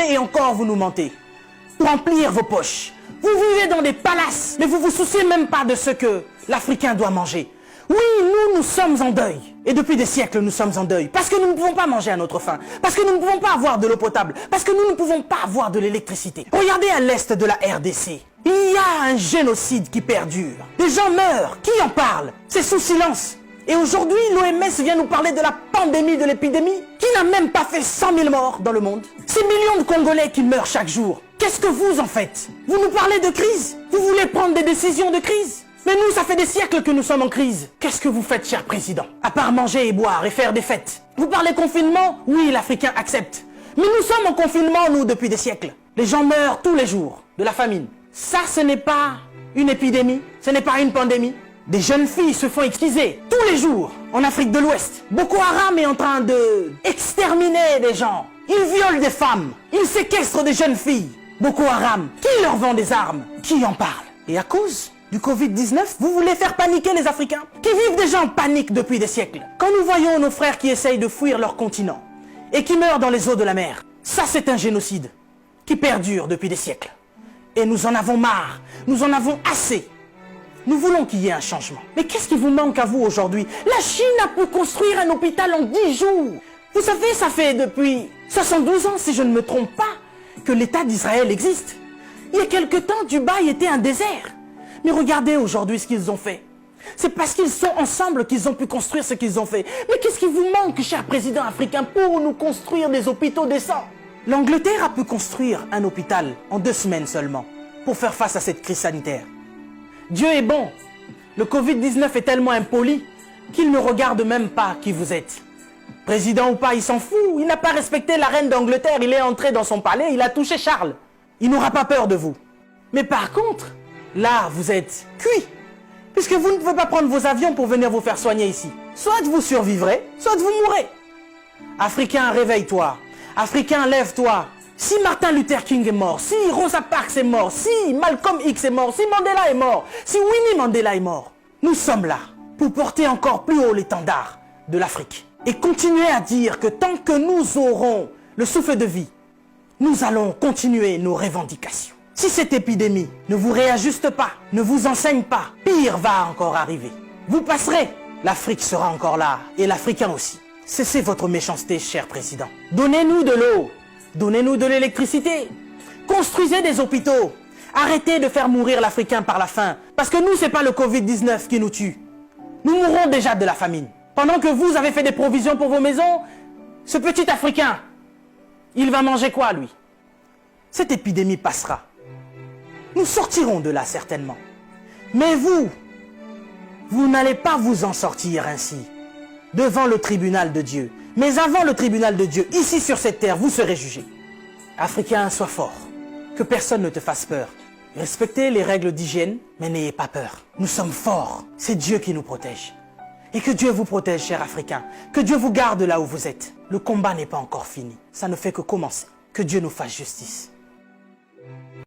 mentez et encore vous nous mentez. Pour remplir vos poches. Vous vivez dans des palaces, mais vous vous souciez même pas de ce que l'Africain doit manger. Oui, nous sommes en deuil. Et depuis des siècles, nous sommes en deuil. Parce que nous ne pouvons pas manger à notre faim. Parce que nous ne pouvons pas avoir de l'eau potable. Parce que nous ne pouvons pas avoir de l'électricité. Regardez à l'est de la RDC. Il y a un génocide qui perdure. Des gens meurent. Qui en parle? C'est sous silence. Et aujourd'hui, l'OMS vient nous parler de la pandémie, de l'épidémie, qui n'a même pas fait 100 000 morts dans le monde. Ces millions de Congolais qui meurent chaque jour. Qu'est-ce que vous en faites? Vous nous parlez de crise? Vous voulez prendre des décisions de crise? Mais nous, ça fait des siècles que nous sommes en crise. Qu'est-ce que vous faites, cher président? À part manger et boire et faire des fêtes. Vous parlez confinement? Oui, l'Africain accepte. Mais nous sommes en confinement, nous, depuis des siècles. Les gens meurent tous les jours de la famine. Ça, ce n'est pas une épidémie, ce n'est pas une pandémie. Des jeunes filles se font exquiser tous les jours en Afrique de l'Ouest. Boko Haram est en train de exterminer des gens. Ils violent des femmes. Ils séquestrent des jeunes filles. Boko Haram, qui leur vend des armes? Qui en parle? Et à cause du Covid-19, vous voulez faire paniquer les Africains qui vivent déjà en panique depuis des siècles. Quand nous voyons nos frères qui essayent de fuir leur continent et qui meurent dans les eaux de la mer, ça c'est un génocide qui perdure depuis des siècles. Et nous en avons marre, nous en avons assez. Nous voulons qu'il y ait un changement. Mais qu'est-ce qui vous manque à vous aujourd'hui? La Chine a pu construire un hôpital en 10 jours. Vous savez, ça fait depuis 72 ans, si je ne me trompe pas, que l'État d'Israël existe. Il y a quelque temps, Dubaï était un désert. Mais regardez aujourd'hui ce qu'ils ont fait. C'est parce qu'ils sont ensemble qu'ils ont pu construire ce qu'ils ont fait. Mais qu'est-ce qui vous manque, cher président africain, pour nous construire des hôpitaux décents? L'Angleterre a pu construire un hôpital en 2 semaines seulement pour faire face à cette crise sanitaire. Dieu est bon. Le Covid-19 est tellement impoli qu'il ne regarde même pas qui vous êtes. Président ou pas, il s'en fout. Il n'a pas respecté la reine d'Angleterre. Il est entré dans son palais, il a touché Charles. Il n'aura pas peur de vous. Mais par contre, là, vous êtes cuit. Puisque vous ne pouvez pas prendre vos avions pour venir vous faire soigner ici. Soit vous survivrez, soit vous mourrez. Africain, réveille-toi. Africain, lève-toi. Si Martin Luther King est mort, si Rosa Parks est mort, si Malcolm X est mort, si Mandela est mort, si Winnie Mandela est mort, nous sommes là pour porter encore plus haut l'étendard de l'Afrique. Et continuer à dire que tant que nous aurons le souffle de vie, nous allons continuer nos revendications. Si cette épidémie ne vous réajuste pas, ne vous enseigne pas, pire va encore arriver. Vous passerez, l'Afrique sera encore là, et l'Africain aussi. Cessez votre méchanceté, cher président. Donnez-nous de l'eau, donnez-nous de l'électricité, construisez des hôpitaux, arrêtez de faire mourir l'Africain par la faim, parce que nous, c'est pas le Covid-19 qui nous tue. Nous mourrons déjà de la famine. Pendant que vous avez fait des provisions pour vos maisons, ce petit Africain, il va manger quoi, lui? Cette épidémie passera. Nous sortirons de là, certainement. Mais vous n'allez pas vous en sortir ainsi, devant le tribunal de Dieu. Mais avant le tribunal de Dieu, ici sur cette terre, vous serez jugés. Africain, sois fort. Que personne ne te fasse peur. Respectez les règles d'hygiène, mais n'ayez pas peur. Nous sommes forts. C'est Dieu qui nous protège. Et que Dieu vous protège, cher Africain. Que Dieu vous garde là où vous êtes. Le combat n'est pas encore fini. Ça ne fait que commencer. Que Dieu nous fasse justice.